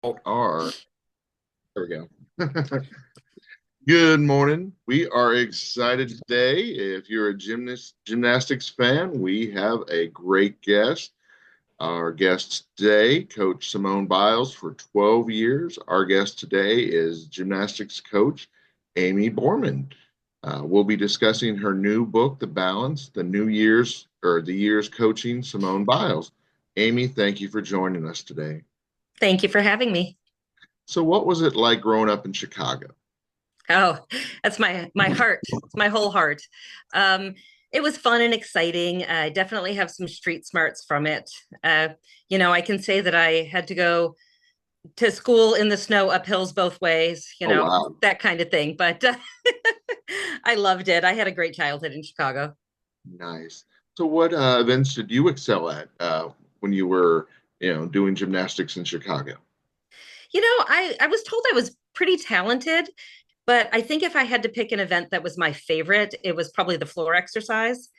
Are there we go. Good morning. We are excited today. If you're a gymnastics fan, we have a great guest. Our guest today, Coach Simone Biles for 12 years. Our guest today is gymnastics coach Aimee Boorman. We'll be discussing her new book, The Balance, the Years Coaching Simone Biles. Aimee, thank you for joining us today. Thank you for having me. So, what was it like growing up in Chicago? Oh, that's my heart. It's my whole heart. Um, it was fun and exciting. I definitely have some street smarts from it. I can say that I had to go to school in the snow up hills both ways, Oh, wow. that kind of thing. But I loved it. I had a great childhood in Chicago. Nice. So, what events did you excel at when you were, doing gymnastics in Chicago? I was told I was pretty talented, but I think if I had to pick an event that was my favorite, it was probably the floor exercise.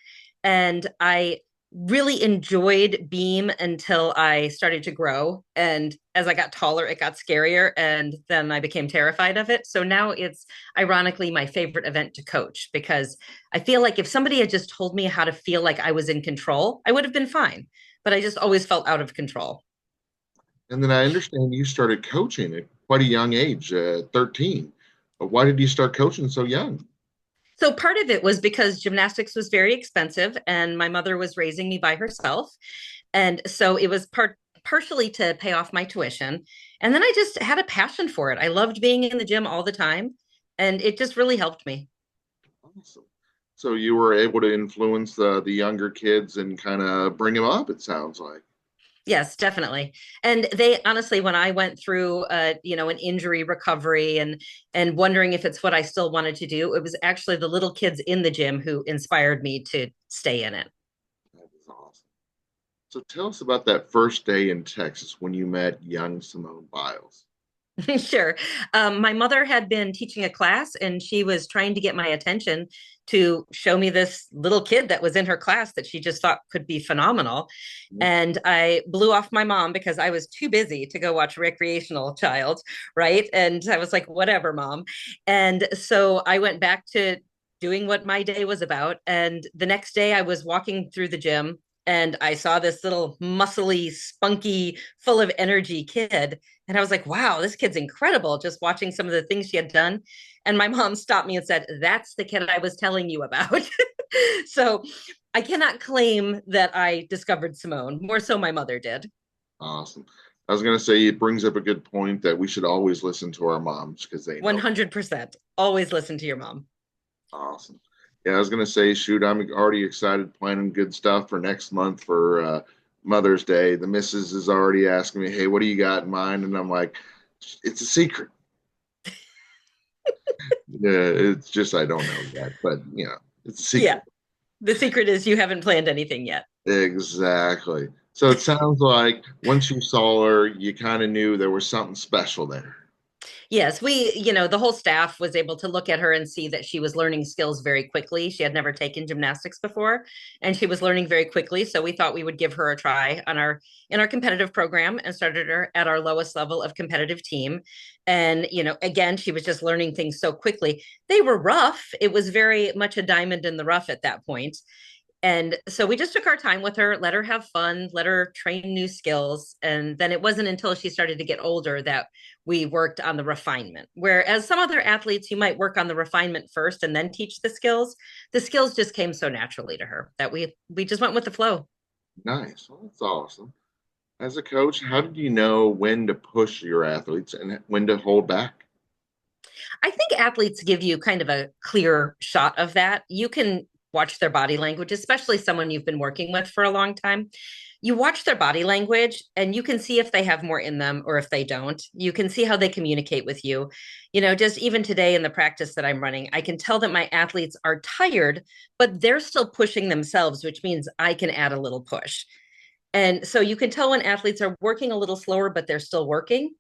And I really enjoyed beam until I started to grow. And as I got taller, it got scarier. And then I became terrified of it. So now it's ironically my favorite event to coach because I feel like if somebody had just told me how to feel like I was in control, I would have been fine. But I just always felt out of control. And then I understand you started coaching at quite a young age, 13. But why did you start coaching so young? So part of it was because gymnastics was very expensive and my mother was raising me by herself. And so it was partially to pay off my tuition. And then I just had a passion for it. I loved being in the gym all the time and it just really helped me. Awesome. So you were able to influence the younger kids and kind of bring them up, it sounds like. Yes, definitely. And they honestly, when I went through, an injury recovery and wondering if it's what I still wanted to do, it was actually the little kids in the gym who inspired me to stay in it. That is awesome. So tell us about that first day in Texas when you met young Simone Biles. Sure. My mother had been teaching a class and she was trying to get my attention to show me this little kid that was in her class that she just thought could be phenomenal. And I blew off my mom because I was too busy to go watch Recreational Child, right? And I was like, whatever, mom. And so I went back to doing what my day was about. And the next day I was walking through the gym and I saw this little muscly, spunky, full of energy kid. And I was like, wow, this kid's incredible. Just watching some of the things she had done. And my mom stopped me and said, that's the kid I was telling you about. So I cannot claim that I discovered Simone. More so, my mother did. Awesome. I was going to say it brings up a good point that we should always listen to our moms because they know. 100%. Always listen to your mom. Awesome. Yeah, I was going to say, shoot, I'm already excited planning good stuff for next month for Mother's Day. The missus is already asking me, hey, what do you got in mind? And I'm like, it's a secret. Yeah, it's just I don't know yet, but it's a Yeah. secret. The secret is you haven't planned anything yet. Exactly. So it sounds like once you saw her, you kind of knew there was something special there. Yes, the whole staff was able to look at her and see that she was learning skills very quickly. She had never taken gymnastics before, and she was learning very quickly. So we thought we would give her a try in our competitive program and started her at our lowest level of competitive team. And, again, she was just learning things so quickly. They were rough. It was very much a diamond in the rough at that point. And so we just took our time with her, let her have fun, let her train new skills. And then it wasn't until she started to get older that we worked on the refinement. Whereas some other athletes, you might work on the refinement first and then teach the skills. The skills just came so naturally to her that we just went with the flow. Nice. Well, that's awesome. As a coach, how did you know when to push your athletes and when to hold back? I think athletes give you kind of a clear shot of that. You can watch their body language, especially someone you've been working with for a long time. You watch their body language and you can see if they have more in them or if they don't. You can see how they communicate with you. Just even today in the practice that I'm running, I can tell that my athletes are tired, but they're still pushing themselves, which means I can add a little push. And so you can tell when athletes are working a little slower, but they're still working,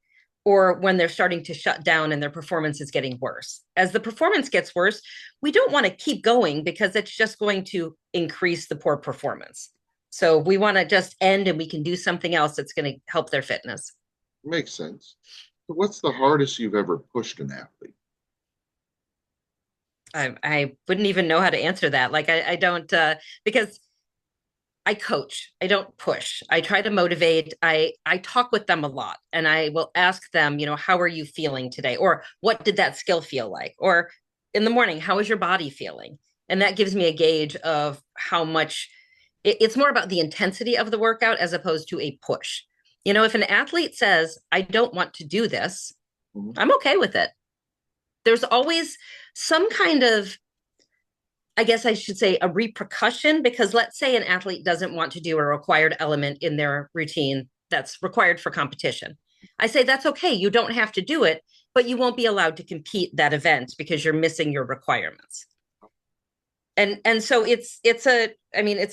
or when they're starting to shut down and their performance is getting worse. As the performance gets worse, we don't want to keep going because it's just going to increase the poor performance. So we want to just end and we can do something else that's going to help their fitness. Makes sense. So what's the hardest you've ever pushed an athlete? I wouldn't even know how to answer that. Like I don't because I coach. I don't push. I try to motivate. I talk with them a lot and I will ask them, how are you feeling today? Or what did that skill feel like? Or in the morning, how is your body feeling? And that gives me a gauge of how much it's more about the intensity of the workout as opposed to a push. If an athlete says, I don't want to do this, Mhm. I'm okay with it. There's always some kind of, I guess I should say, a repercussion, because let's say an athlete doesn't want to do a required element in their routine that's required for competition. I say that's okay. You don't have to do it, but you won't be allowed to compete that event because you're missing your requirements. And so it's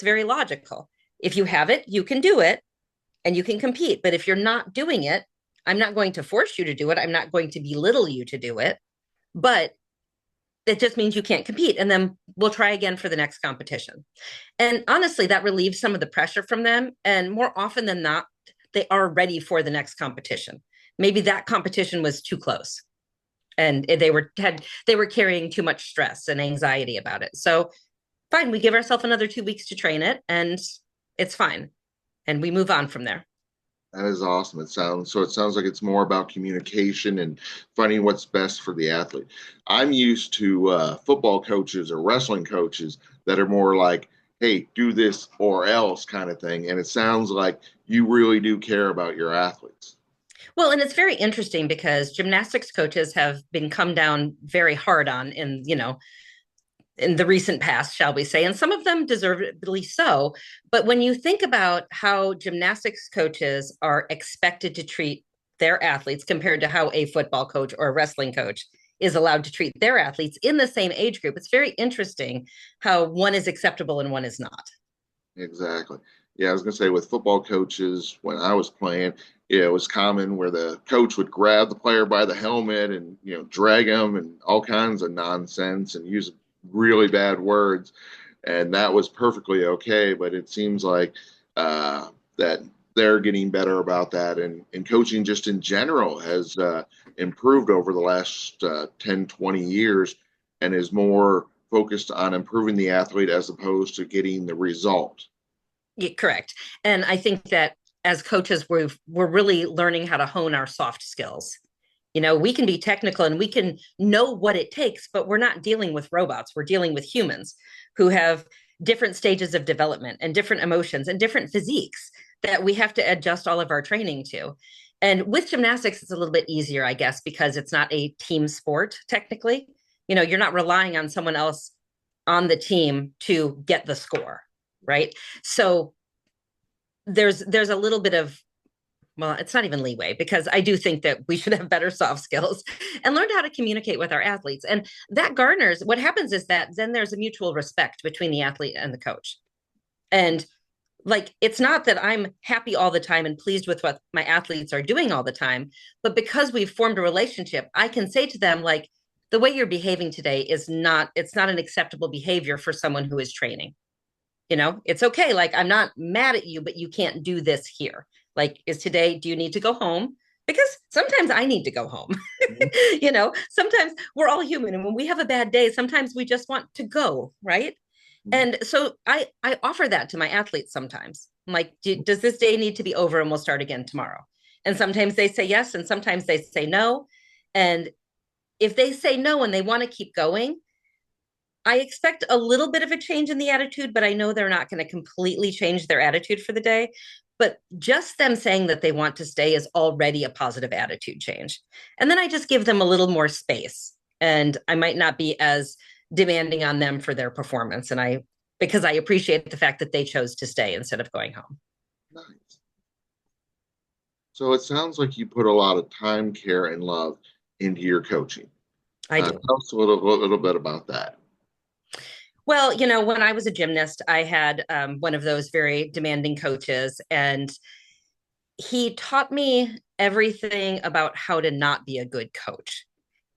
very logical. If you have it, you can do it and you can compete. But if you're not doing it, I'm not going to force you to do it. I'm not going to belittle you to do it. But it just means you can't compete. And then we'll try again for the next competition. And honestly, that relieves some of the pressure from them. And more often than not, they are ready for the next competition. Maybe that competition was too close and they were carrying too much stress and anxiety about it. So fine, we give ourselves another 2 weeks to train it and it's fine. And we move on from there. That is awesome. It sounds like it's more about communication and finding what's best for the athlete. I'm used to football coaches or wrestling coaches that are more like, "Hey, do this or else" kind of thing. And it sounds like you really do care about your athletes. Well, and it's very interesting because gymnastics coaches have been come down very hard on in the recent past, shall we say, and some of them deservedly so. But when you think about how gymnastics coaches are expected to treat their athletes compared to how a football coach or a wrestling coach is allowed to treat their athletes in the same age group, it's very interesting how one is acceptable and one is not. Exactly. Yeah, I was going to say with football coaches, when I was playing, yeah, it was common where the coach would grab the player by the helmet and, drag him and all kinds of nonsense and use really bad words. And that was perfectly okay. But it seems like that they're getting better about that. And coaching just in general has improved over the last 10, 20 years and is more focused on improving the athlete as opposed to getting the result. Yeah, correct. And I think that as coaches, we're really learning how to hone our soft skills. We can be technical and we can know what it takes, but we're not dealing with robots. We're dealing with humans who have different stages of development and different emotions and different physiques that we have to adjust all of our training to. And with gymnastics, it's a little bit easier, I guess, because it's not a team sport, technically. You're not relying on someone else on the team to get the score, right? So there's a little bit of, well, it's not even leeway, because I do think that we should have better soft skills and learn how to communicate with our athletes. And that garners, what happens is that then there's a mutual respect between the athlete and the coach. And like, it's not that I'm happy all the time and pleased with what my athletes are doing all the time, but because we've formed a relationship, I can say to them, like, the way you're behaving today it's not an acceptable behavior for someone who is training. It's okay. Like, I'm not mad at you, but you can't do this here. Like, do you need to go home? Because sometimes I need to go home. Mhm. Sometimes we're all human. And when we have a bad day, sometimes we just want to go. Right. Mhm. And so I offer that to my athletes sometimes. I'm like, does this day need to be over and we'll start again tomorrow? And sometimes they say yes. And sometimes they say no. And if they say no and they want to keep going, I expect a little bit of a change in the attitude, but I know they're not going to completely change their attitude for the day. But just them saying that they want to stay is already a positive attitude change. And then I just give them a little more space. And I might not be as demanding on them for their performance. Because I appreciate the fact that they chose to stay instead of going home. Nice. So it sounds like you put a lot of time, care, and love into your coaching. I do. Tell us a little bit about that. Well, when I was a gymnast, I had one of those very demanding coaches, and he taught me everything about how to not be a good coach,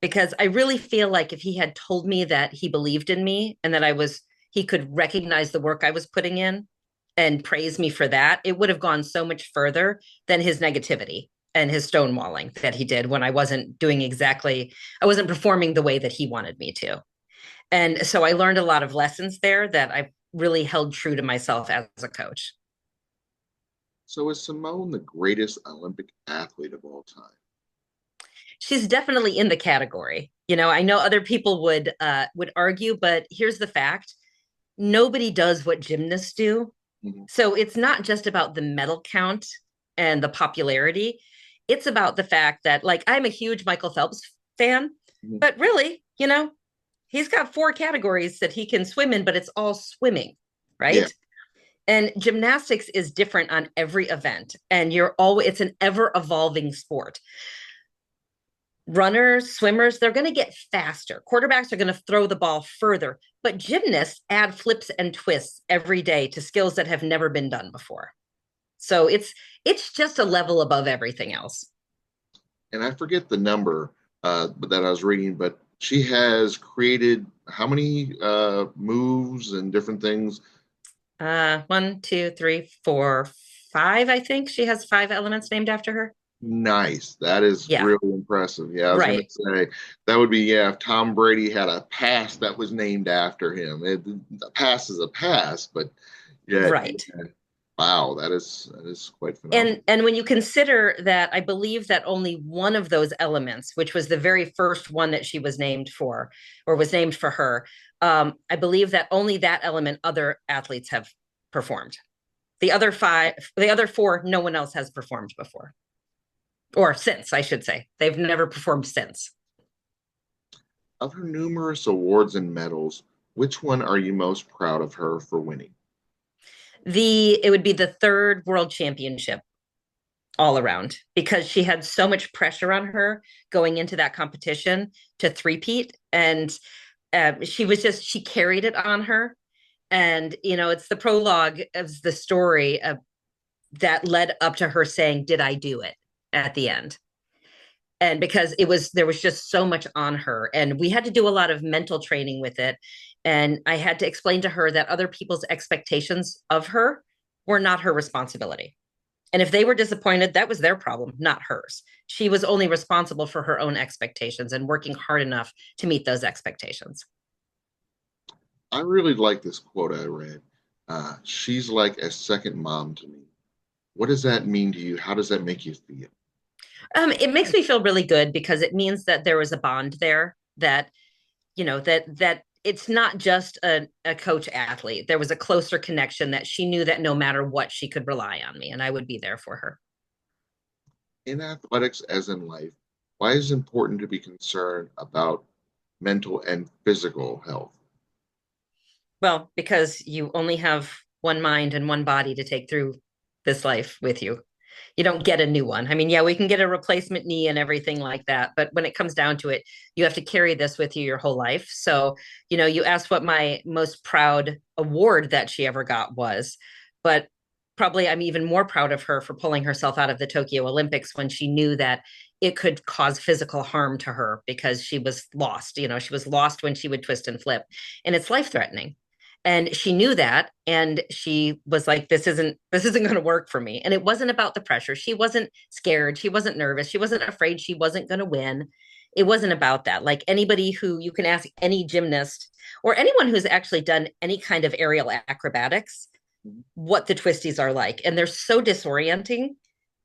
because I really feel like if he had told me that he believed in me and that he could recognize the work I was putting in and praise me for that, it would have gone so much further than his negativity. and his stonewalling that he did when I wasn't performing the way that he wanted me to. And so I learned a lot of lessons there that I really held true to myself as a coach. So is Simone the greatest Olympic athlete of all time? She's definitely in the category. I know other people would argue, but here's the fact: nobody does what gymnasts do. Mm-hmm. So it's not just about the medal count and the popularity. It's about the fact that, like, I'm a huge Michael Phelps fan, Mm-hmm. but really, he's got four categories that he can swim in, but it's all swimming, Yeah. right? And gymnastics is different on every event, and it's an ever evolving sport. Runners, swimmers, they're going to get faster. Quarterbacks are going to throw the ball further, but gymnasts add flips and twists every day to skills that have never been done before. So it's just a level above everything else. And I forget the number that I was reading, but she has created how many moves and different things? One, two, three, four, five. I think she has five elements named after her. Nice. That is Yeah, really impressive. Yeah, I was going to right, say that would be, yeah, if Tom Brady had a pass that was named after him. A pass is a pass, but yeah, right. yeah. Wow, that is quite phenomenal. And when you consider that, I believe that only one of those elements, which was the very first one that she was named for, or was named for her, I believe that only that element other athletes have performed. The other four, no one else has performed before, or since, I should say. They've never performed since. Of her numerous awards and medals, which one are you most proud of her for winning? It would be the third world championship all around, because she had so much pressure on her going into that competition to threepeat, and she carried it on her. And it's the prologue of the story that led up to her saying, "Did I do it?" at the end. And because there was just so much on her, and we had to do a lot of mental training with it. And I had to explain to her that other people's expectations of her were not her responsibility. And if they were disappointed, that was their problem, not hers. She was only responsible for her own expectations and working hard enough to meet those expectations. I really like this quote I read. She's like a second mom to me. What does that mean to you? How does that make you feel? It makes me feel really good because it means that there was a bond there, that, that it's not just a coach athlete. There was a closer connection, that she knew that no matter what, she could rely on me and I would be there for her. In athletics, as in life, why is it important to be concerned about mental and physical health? Well, because you only have one mind and one body to take through this life with you. You don't get a new one. I mean, yeah, we can get a replacement knee and everything like that, but when it comes down to it, you have to carry this with you your whole life. So, you asked what my most proud award that she ever got was, but probably I'm even more proud of her for pulling herself out of the Tokyo Olympics when she knew that it could cause physical harm to her, because she was lost. She was lost when she would twist and flip, and it's life threatening. And she knew that, and she was like, this isn't going to work for me. And it wasn't about the pressure. She wasn't scared, she wasn't nervous, she wasn't afraid she wasn't going to win. It wasn't about that. Like, anybody who you can ask, any gymnast or anyone who's actually done any kind of aerial acrobatics, what the twisties are like, and they're so disorienting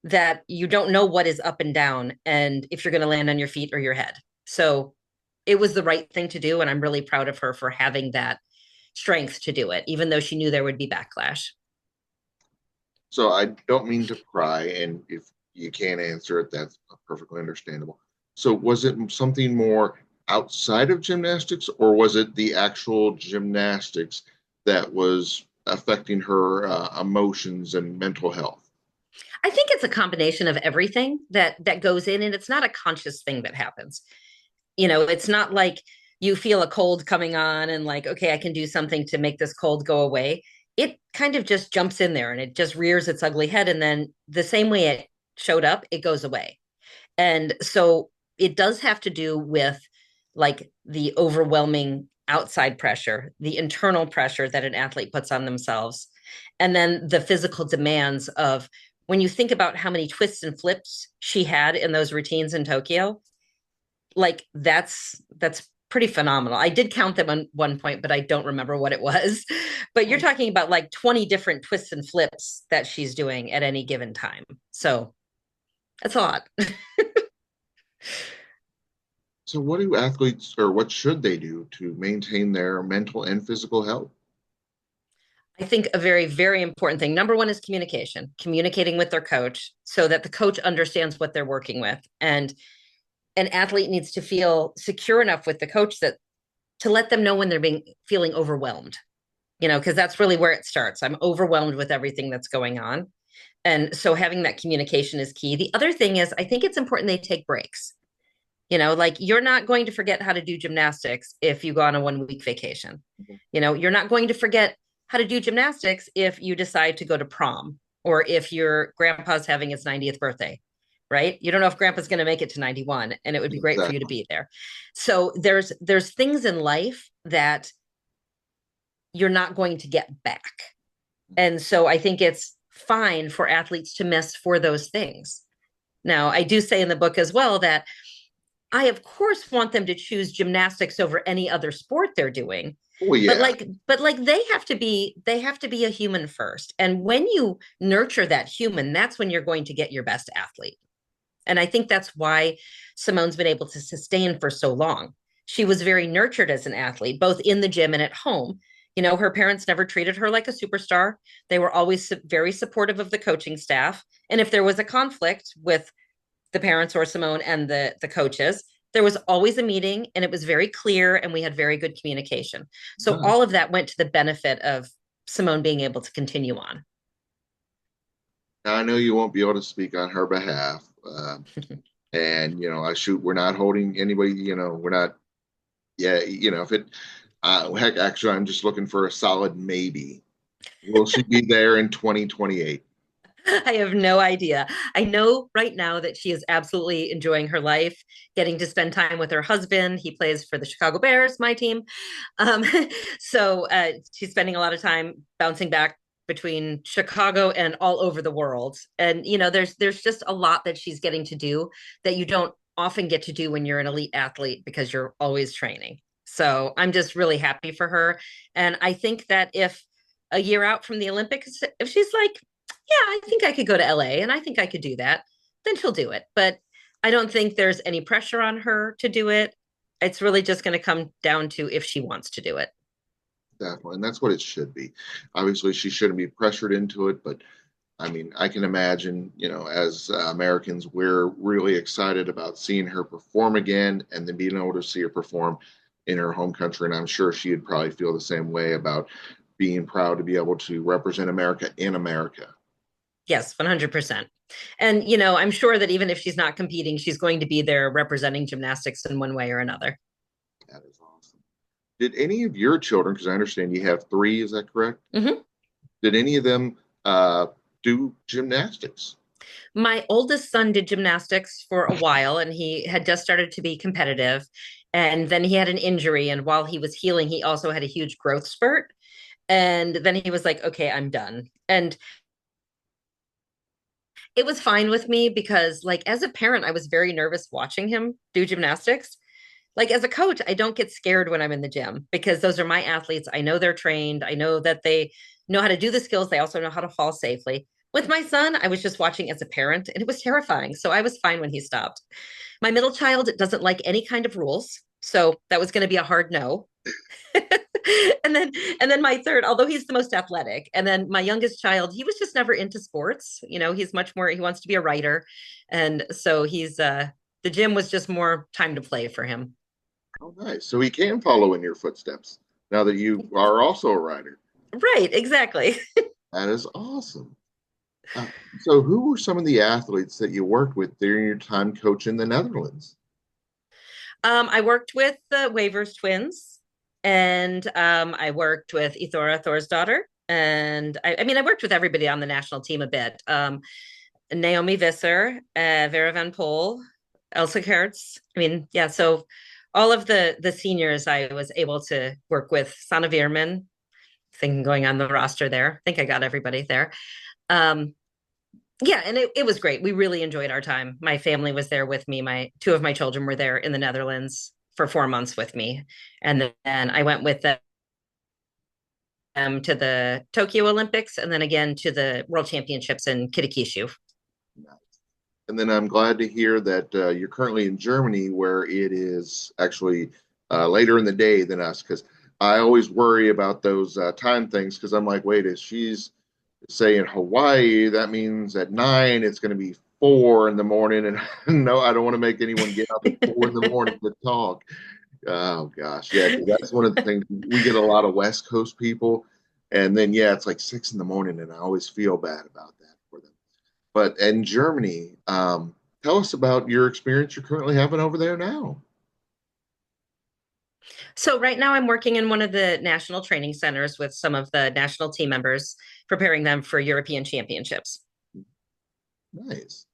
that you don't know what is up and down and if you're going to land on your feet or your head. So it was the right thing to do, and I'm really proud of her for having that strength to do it, even though she knew there would be backlash. So I don't mean to pry, and if you can't answer it, that's perfectly understandable. So was it something more outside of gymnastics, or was it the actual gymnastics that was affecting her emotions and mental health? I think it's a combination of everything that goes in, and it's not a conscious thing that happens. It's not like you feel a cold coming on and, like, okay, I can do something to make this cold go away. It kind of just jumps in there and it just rears its ugly head, and then the same way it showed up, it goes away. And so it does have to do with, like, the overwhelming outside pressure, the internal pressure that an athlete puts on themselves, and then the physical demands of when you think about how many twists and flips she had in those routines in Tokyo, like that's pretty phenomenal. I did count them on one point, but I don't remember what it was. But you're talking about like 20 different twists and flips that she's doing at any given time. So that's a lot. So, what do athletes or what should they do to maintain their mental and physical health? I think a very, very important thing. Number one is communication, communicating with their coach so that the coach understands what they're working with. And an athlete needs to feel secure enough with the coach that to let them know when they're being feeling overwhelmed, because that's really where it starts. I'm overwhelmed with everything that's going on. And so having that communication is key. The other thing is, I think it's important they take breaks. Like you're not going to forget how to do gymnastics if you go on a 1 week vacation. You're not going to forget how to do gymnastics if you decide to go to prom or if your grandpa's having his 90th birthday, right? You don't know if grandpa's going to make it to 91 and it would be great for you to Exactly. be there. So there's things in life that you're not going to get back. And so I think it's fine for athletes to miss for those things. Now, I do say in the book as well that I of course want them to choose gymnastics over any other sport they're doing. Oh But yeah, like they have to be a human first. And when you nurture that human, that's when you're going to get your best athlete. And I think that's why Simone's been able to sustain for so long. She was very nurtured as an athlete, both in the gym and at home. Her parents never treated her like a superstar. They were always very supportive of the coaching staff. And if there was a conflict with the parents or Simone and the coaches, there was always a meeting and it was very clear and we had very good communication. So nice. all of that went to the benefit of Simone being able to continue on. Now, I know you won't be able to speak on her behalf, and I shoot. We're not holding anybody. We're not. Yeah, if it. Heck, actually, I'm just looking for a solid maybe. Will she be there in 2028? I have no idea. I know right now that she is absolutely enjoying her life, getting to spend time with her husband. He plays for the Chicago Bears, my team. Um, so she's spending a lot of time bouncing back between Chicago and all over the world. And there's just a lot that she's getting to do that you don't often get to do when you're an elite athlete because you're always training. So I'm just really happy for her. And I think that if a year out from the Olympics, if she's like, yeah, I think I could go to LA and I think I could do that, then she'll do it. But I don't think there's any pressure on her to do it. It's really just going to come down to if she wants to do it. Definitely, and that's what it should be. Obviously, she shouldn't be pressured into it, but I mean, I can imagine, as Americans, we're really excited about seeing her perform again and then being able to see her perform in her home country. And I'm sure she'd probably feel the same way about being proud to be able to represent America in America. Yes, 100%. And, I'm sure that even if she's not competing, she's going to be there representing gymnastics in one way or another. That is awesome. Did any of your children, because I understand you have three, is that correct? Mm-hmm. Did any of them do gymnastics? My oldest son did gymnastics for a while and he had just started to be competitive. And then he had an injury. And while he was healing, he also had a huge growth spurt. And then he was like, okay, I'm done. And it was fine with me because, like, as a parent, I was very nervous watching him do gymnastics. Like, as a coach, I don't get scared when I'm in the gym because those are my athletes. I know they're trained, I know that they know how to do the skills, they also know how to fall safely. With my son, I was just watching as a parent and it was terrifying. So I was fine when he stopped. My middle child doesn't like any kind of rules. So that was going to be a hard no. and then my third, although he's the most athletic, and then my youngest child, he was just never into sports. He's much more, he wants to be a writer. And so the gym was just more time to play for him. Oh, nice. So he can follow in your footsteps now that you are also a writer. Right, exactly. That is awesome. Uh, so, who were some of the athletes that you worked with during your time coaching the Netherlands? I worked with the Wavers twins, and I worked with Ithora Thor's daughter. And I mean, I worked with everybody on the national team a bit. Naomi Visser, Vera Van Poel, Elsa Hertz. I mean, yeah. So all of the seniors I was able to work with. Sanne Veerman, thing going on the roster there. I think I got everybody there. Um, Yeah, and it was great. We really enjoyed our time. My family was there with me. My two of my children were there in the Netherlands for 4 months with me. And then I went with them to the Tokyo Olympics and then again to the World Championships in Kitakishu. And then I'm glad to hear that you're currently in Germany, where it is actually later in the day than us. Because I always worry about those time things. Because I'm like, wait, if she's say in Hawaii, that means at 9 it's going to be 4 in the morning, and no, I don't want to make anyone get up at 4 in the morning to talk. Oh gosh, yeah, 'cause that's one of the things we get a lot of West Coast people, and then yeah, it's like 6 in the morning, and I always feel bad about that for them. But in Germany, tell us about your experience you're currently having over there now. So right now I'm working in one of the national training centers with some of the national team members, preparing them for European championships. Nice.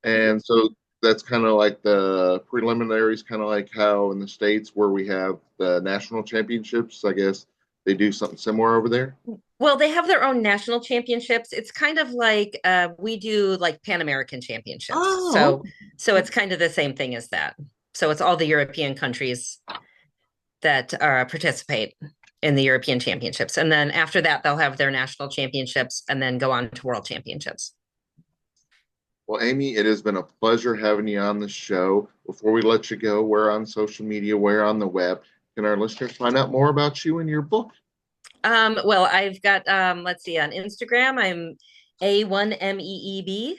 And so that's kind of like the preliminaries, kind of like how in the States where we have the national championships, I guess they do something similar over there. Well, they have their own national championships. It's kind of like we do like Pan American championships. Oh, So it's kind of the same thing as that. So it's all the European countries that participate in the European championships. And then after that, they'll have their national championships and then go on to world championships. well, Amy, it has been a pleasure having you on the show. Before we let you go, where on social media, where on the web can our listeners find out more about you and your book? Well, I've got, let's see, on Instagram, I'm A1MEEB.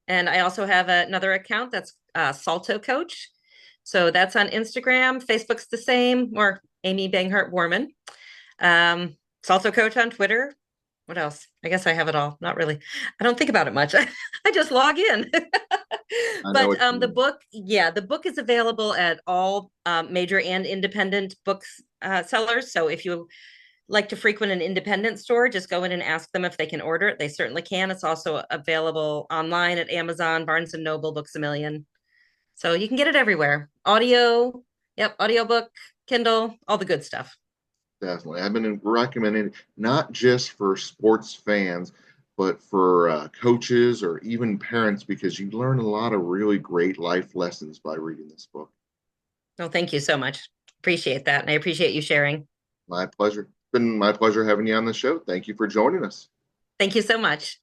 And I also have another account that's Salto Coach. So that's on Instagram. Facebook's the same, or Aimee Boorman. Salto Coach on Twitter. What else? I guess I have it all. Not really. I don't think about it much. I just log in. I know But what you the mean. book, yeah, the book is available at all major and independent books sellers. So if you like to frequent an independent store, just go in and ask them if they can order it. They certainly can. It's also available online at Amazon, Barnes and Noble, Books a Million. So you can get it everywhere. Audio, yep, audiobook, Kindle, all the good stuff. Definitely. I've been recommending not just for sports fans, but for coaches or even parents because you learn a lot of really great life lessons by reading this book. Well, thank you so much. Appreciate that. And I appreciate you sharing. My pleasure. It's been my pleasure having you on the show. Thank you for joining us. Thank you so much.